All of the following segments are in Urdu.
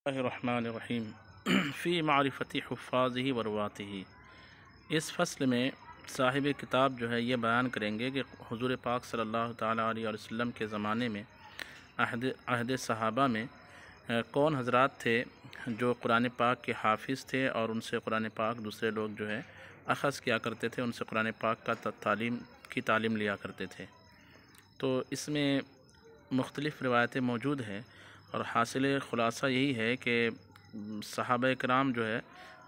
اللہ الرحمن الرحیم فی معرفت حفاظہ و رواتہ۔ اس فصل میں صاحب کتاب جو ہے یہ بیان کریں گے کہ حضور پاک صلی اللہ تعالیٰ علیہ وسلم کے زمانے میں عہد صحابہ میں کون حضرات تھے جو قرآن پاک کے حافظ تھے اور ان سے قرآن پاک دوسرے لوگ جو ہے اخذ کیا کرتے تھے، ان سے قرآن پاک کا تعلیم لیا کرتے تھے۔ تو اس میں مختلف روایتیں موجود ہیں اور حاصل خلاصہ یہی ہے کہ صحابہ کرام جو ہے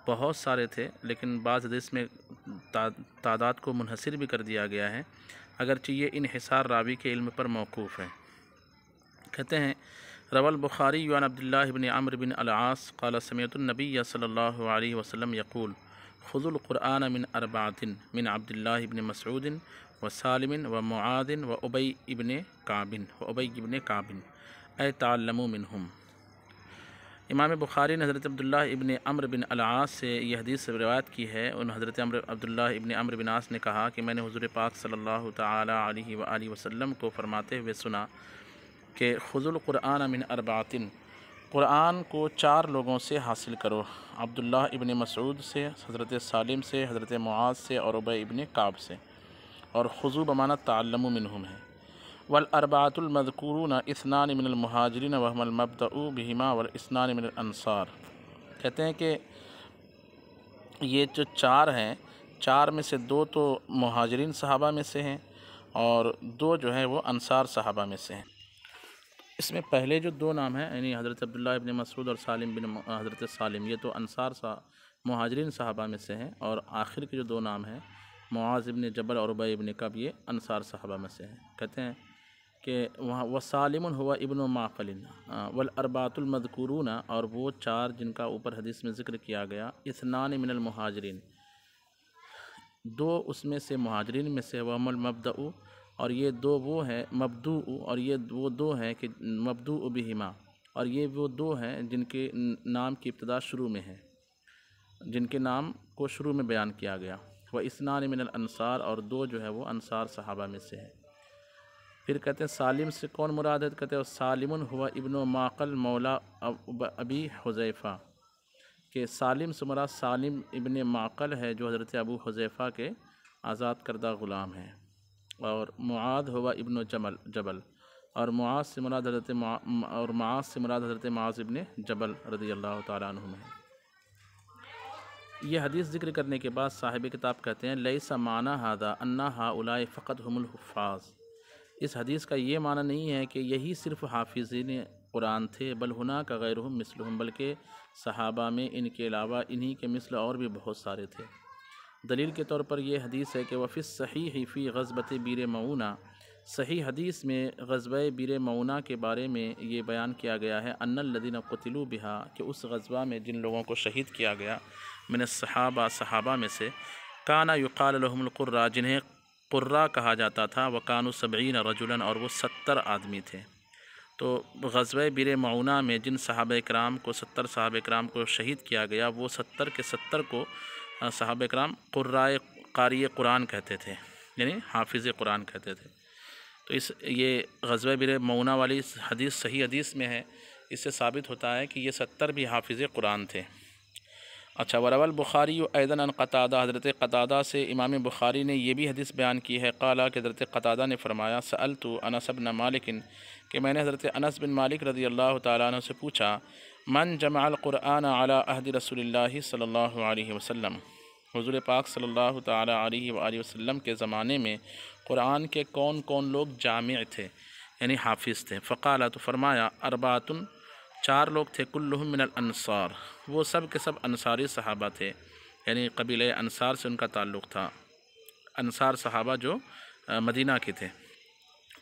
بہت سارے تھے، لیکن بعض حدیث میں تعداد کو منحصر بھی کر دیا گیا ہے، اگرچہ یہ انحصار راوی کے علم پر موقوف ہے۔ کہتے ہیں روى البخاری عن عبداللہ بن عمرو بن العاص قال سمعت النبی صلی اللہ علیہ وسلم یقول خذوا القرآن من اربعۃ من عبداللہ بن مسعود وسالم ومعاذ وابی ابن کعب اے تعلموا منہم۔ امام بخاری نے حضرت عبداللہ ابن عمرو بن العاص سے یہ حدیث روایت کی ہے۔ ان حضرت عبداللہ ابن عمرو بن عاص نے کہا کہ میں نے حضور پاک صلی اللہ تعالیٰ علیہ وآلہ وسلم کو فرماتے ہوئے سنا کہ خذوا القرآن من اربعۃ، قرآن کو 4 لوگوں سے حاصل کرو، عبداللہ ابن مسعود سے، حضرت سالم سے، حضرت معاذ سے اور ابی ابن کعب سے، اور خذوا بمعنی تعلموا منہم ہے۔ والاربعۃ المذکورون اثنان من المہاجرین وہم المبدأ بہما والاثنان من الانصار۔ کہتے ہیں کہ یہ جو 4 ہیں، 4 میں سے 2 تو مہاجرین صحابہ میں سے ہیں اور 2 جو ہیں وہ انصار صحابہ میں سے ہیں۔ اس میں پہلے جو 2 نام ہیں یعنی حضرت عبداللہ ابن مسعود اور حضرت سالم، یہ تو مہاجرین صحابہ میں سے ہیں، اور آخر کے جو 2 نام ہیں معاذ ابن جبل اور ابی ابن کعب، یہ انصار صحابہ میں سے ہیں۔ کہتے ہیں کہ وہاں وسالم ہوا ابن معقل والاربعۃ المذکورون، اور وہ 4 جن کا اوپر حدیث میں ذکر کیا گیا، اثنان من المہاجرین، 2 اس میں سے مہاجرین میں سے، وہم المبدأ، اور یہ 2 وہ ہیں مبدوء، اور یہ وہ 2 ہیں کہ مبدوء بہما، اور یہ وہ 2 ہیں جن کے نام کی ابتدا شروع میں ہے، جن کے نام کو شروع میں بیان کیا گیا، واثنان من الانصار، اور 2 جو ہے وہ انصار صحابہ میں سے ہے۔ پھر کہتے ہیں سالم سے کون مراد ہے؟ کہتے ہیں سالم ہوا ابن معقل مولا ابی حذیفہ، کہ سالم سے مراد سالم ابن معقل ہے جو حضرت ابو حذیفہ کے آزاد کردہ غلام ہیں، اور معاذ ہوا ابن جبل، اور معاذ سے مراد حضرت معاذ ابن جبل رضی اللہ تعالیٰ عنہ ہے۔ یہ حدیث ذکر کرنے کے بعد صاحب کتاب کہتے ہیں لیس معنی ھذا ان ھؤلاء فقط هم الحفاظ، اس حدیث کا یہ معنی نہیں ہے کہ یہی صرف حافظین قرآن تھے، بل ہناک غیرہم مثلہم، بلکہ صحابہ میں ان کے علاوہ انہی کے مثل اور بھی بہت سارے تھے۔ دلیل کے طور پر یہ حدیث ہے کہ وفی الصحیح فی غزوۃ بیر معونہ، صحیح حدیث میں غزوہ بیر معونہ کے بارے میں یہ بیان کیا گیا ہے ان الذین قتلوا بہا، کہ اس غزوہ میں جن لوگوں کو شہید کیا گیا، من الصحابہ، صحابہ میں سے، کان یقال لهم القراء، جنہیں قراء کہا جاتا تھا، وکانوا 70 رجلا، اور وہ 70 آدمی تھے۔ تو غزوہ بیر معونہ میں جن صحابہ کرام کو 70 صحابہ کرام کو شہید کیا گیا، وہ 70 کے 70 کو صحابہ کرام قاری قرآن کہتے تھے، یعنی حافظ قرآن کہتے تھے۔ تو یہ غزوہ بیر معونہ والی حدیث صحیح حدیث میں ہے، اس سے ثابت ہوتا ہے کہ یہ 70 بھی حافظ قرآن تھے۔ اچھا، وروى البخاری ایضا عن قتادہ، حضرت قتادہ سے امام بخاری نے یہ بھی حدیث بیان کی ہے، قالا کہ حضرت قتادہ نے فرمایا سألت انس بن مالک، کہ میں نے حضرت انس بن مالک رضی اللہ تعالیٰ عنہ سے پوچھا من جمع القرآن علی عہد رسول اللہ صلی اللہ علیہ وسلم، حضور پاک صلی اللہ تعالیٰ علیہ وآلہ وسلم کے زمانے میں قرآن کے کون کون لوگ جامع تھے یعنی حافظ تھے؟ فقال، تو فرمایا 4 4 لوگ تھے، کلہم من الانصار، وہ سب کے سب انصاری صحابہ تھے، یعنی قبیلہ انصار سے ان کا تعلق تھا، انصار صحابہ جو مدینہ کے تھے،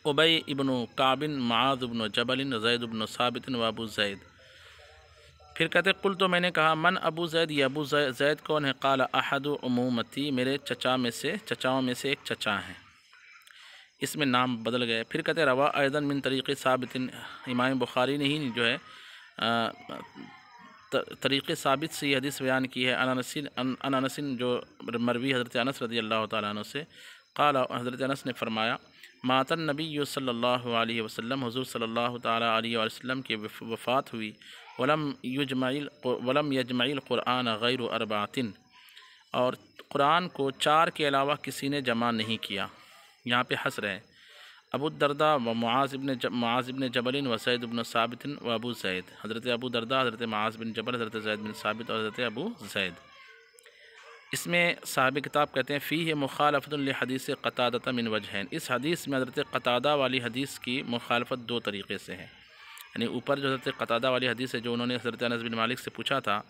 ابی ابن کعب، معاذ ابن جبل، زید ابن ثابت و ابو زید۔ پھر کہتے قل، تو میں نے کہا من ابو زید، یہ ابو زید کون ہے؟ قال احد عمومتی، میرے چچاؤں میں سے ایک چچا ہیں، اس میں نام بدل گئے۔ پھر کہتے روا ایضا من طریق ثابت، امام بخاری نے ہی جو ہے طریق ثابت سے یہ حدیث بیان کی ہے، ان انس، جو مروی حضرت انس رضی اللہ تعالیٰ عنہ سے، قال، حضرت انس نے فرمایا مات النبی صلی اللہ علیہ وسلم، حضور صلی اللہ تعالیٰ علیہ وسلم کی وفات ہوئی، ولم یجمع القرآن غیر اربعۃ، اور قرآن کو 4 کے علاوہ کسی نے جمع نہیں کیا۔ یہاں پہ حصر ہے، ابو الدرداء و معاذ بن جبل و زید بن ثابت و ابو زید، حضرت ابو درداء، حضرت معاذ بن جبل، حضرت زید بن ثابت اور حضرت ابو زید۔ اس میں صاحب کتاب کہتے ہیں فیہ مخالفۃ لحدیث قتادہ من وجہین، اس حدیث میں حضرت قتادہ والی حدیث کی مخالفت 2 طریقے سے ہے۔ یعنی اوپر جو حضرت قتادہ والی حدیث ہے، جو انہوں نے حضرت انس بن مالک سے پوچھا تھا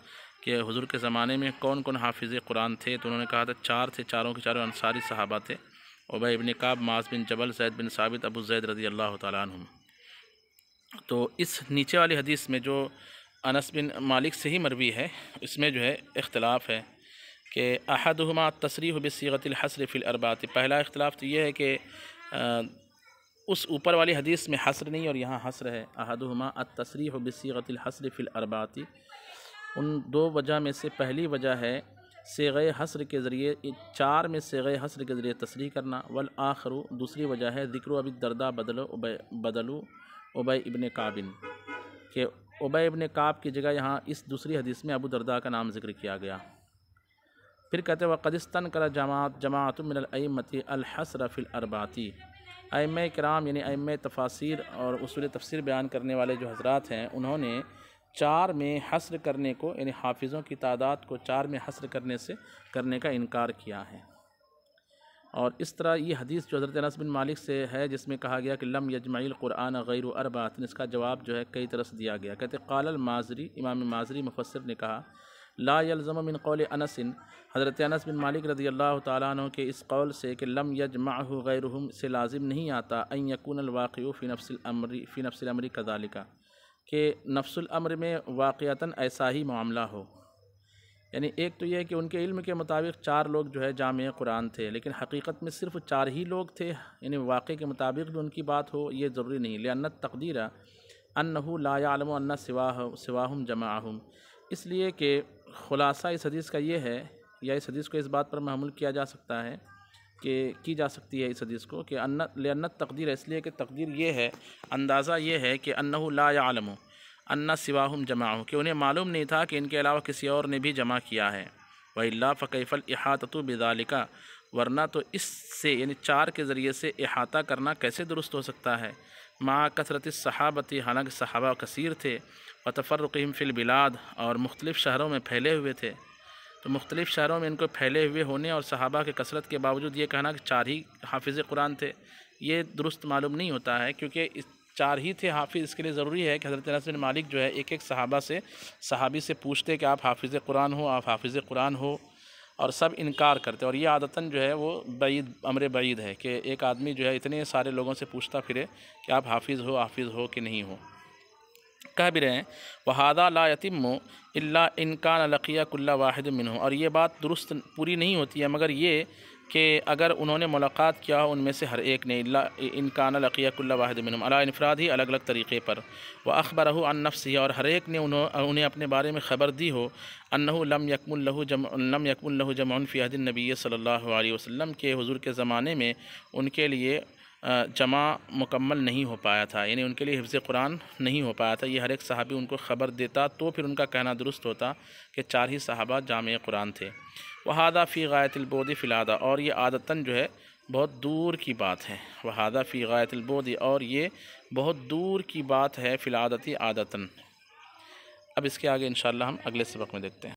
کہ حضور کے زمانے میں کون کون حافظ قرآن تھے، تو انہوں نے کہا تھا 4 تھے، چاروں کے چاروں انصاری صحابہ تھے، ابی ابن کعب، معاذ بن جبل، زید بن ثابت، ابو زید رضی اللہ تعالیٰ عنہم۔ تو اس نیچے والی حدیث میں جو انس بن مالک سے ہی مروی ہے، اس میں جو ہے اختلاف ہے کہ احدہما التصریح بصیغۃ الحصر فی الاربعۃ۔ پہلا اختلاف تو یہ ہے کہ اس اوپر والی حدیث میں حصر نہیں اور یہاں حصر ہے، احدہما التصریح بصیغۃ الحصر فی الاربعۃ۔ ان 2 وجہ میں سے پہلی وجہ ہے صیغہ حصر کے ذریعے 4 میں صیغہ حصر کے ذریعے تصریح کرنا، والآخر دوسری وجہ ہے ذکر ابی الدرداء بدلو ابی ابن کعب، کہ ابی ابن کعب کی جگہ یہاں اس دوسری حدیث میں ابو درداء کا نام ذکر کیا گیا۔ پھر کہتے ہیں وقد استنکر جماعت من الائمۃ الحصر فی الاربعۃ، ائمہ کرام یعنی ائمہ تفاسیر اور اصول تفسیر بیان کرنے والے جو حضرات ہیں، انہوں نے 4 میں حصر کرنے کو، یعنی حافظوں کی تعداد کو 4 میں حصر کرنے کا انکار کیا ہے۔ اور اس طرح یہ حدیث جو حضرت انس بن مالک سے ہے، جس میں کہا گیا کہ لم یجمع القرآن غیر اربعۃ، اس کا جواب جو ہے کئی طرح سے دیا گیا۔ کہتے قال المازری، امام مازری مفسر نے کہا لا یلزم من قول انس، حضرت انس بن مالک رضی اللہ تعالیٰ عنہ کے اس قول سے کہ لم یجمعہ غیرہم سے لازم نہیں آتا ان یکون الواقع فی نفس الامر کذالک، کہ نفس الامر میں واقعتاً ایسا ہی معاملہ ہو۔ یعنی ایک تو یہ ہے کہ ان کے علم کے مطابق 4 لوگ جو ہے جامع قرآن تھے، لیکن حقیقت میں صرف 4 ہی لوگ تھے، یعنی واقع کے مطابق بھی ان کی بات ہو یہ ضروری نہیں، لأن التقدیر انہ لا یعلم ان سواہم جمعہم، اس لیے کہ خلاصہ اس حدیث کا یہ ہے، یا اس حدیث کو اس بات پر محمول کیا جا سکتا ہے کہ کی جا سکتی ہے اس حدیث کو کہ لأن التقدیر، اس لیے کہ تقدیر یہ ہے، اندازہ یہ ہے کہ انہ لا یعلم ان سواہم جمعہ، کہ انہیں معلوم نہیں تھا کہ ان کے علاوہ کسی اور نے بھی جمع کیا ہے۔ وَإِلَّا فَكَيْفَ الْإِحَاطَةُ بِذَلِكَ، ورنہ تو اس سے یعنی 4 کے ذریعے سے احاطہ کرنا کیسے درست ہو سکتا ہے، مع کثرت الصحابۃ، حالانکہ صحابہ کثیر تھے، وتفرقہم فی البلاد، اور مختلف شہروں میں پھیلے ہوئے تھے، تو مختلف شہروں میں ان کو پھیلے ہوئے ہونے اور صحابہ کے کثرت کے باوجود یہ کہنا کہ 4 ہی حافظ قرآن تھے، یہ درست معلوم نہیں ہوتا ہے، کیونکہ 4 ہی تھے حافظ۔ اس کے لیے ضروری ہے کہ حضرت انس بن مالک جو ہے ایک ایک صحابی سے پوچھتے کہ آپ حافظ قرآن ہو، آپ حافظ قرآن ہو، اور سب انکار کرتے، اور یہ عادتاً جو ہے وہ امر بعید ہے کہ ایک آدمی جو ہے اتنے سارے لوگوں سے پوچھتا پھرے کہ آپ حافظ ہو کہ نہیں ہو۔ کہہ بھی رہے ہیں وَهَذَا لَا يَتِمُّ إِلَّا إِنْ كَانَ لَقِيَ كُلَّ وَاحِدٍ مِّنْهُ، اور یہ بات درست پوری نہیں ہوتی ہے مگر یہ کہ اگر انہوں نے ملاقات کیا ہو ان میں سے ہر ایک نے، إِنْ كَانَ لَقِيَ كُلَّ وَاحِدٍ مِّنْهُمْ عَلَىٰ انفرادہ، الگ الگ طریقے پر، وَأَخْبَرَهُ عَنْ نَفْسِهِ، اور ہر ایک نے انہیں اپنے بارے میں خبر دی ہو، أَنَّهُ لَمْ يَكُنْ لَهُ جَمْعٌ فِي عَهْدِ النَّبِيِّ صلی اللہ علیہ وسلم، کے حضور کے زمانے میں ان کے لیے جمع مکمل نہیں ہو پایا تھا، یعنی ان کے لیے حفظ قرآن نہیں ہو پایا تھا، یہ ہر ایک صحابی ان کو خبر دیتا تو پھر ان کا کہنا درست ہوتا کہ 4 ہی صحابہ جامع قرآن تھے۔ وَهَذَا فِي غَایَةِ الْبُعْدِ فِي الْعَادَةِ، اور یہ عادتاً جو ہے بہت دور کی بات ہے، وَهَذَا فِي غَایَةِ الْبُعْدِ، اور یہ بہت دور کی بات ہے، فی العادۃ عادتاً۔ اب اس کے آگے انشاءاللہ ہم اگلے سبق میں دیکھتے ہیں۔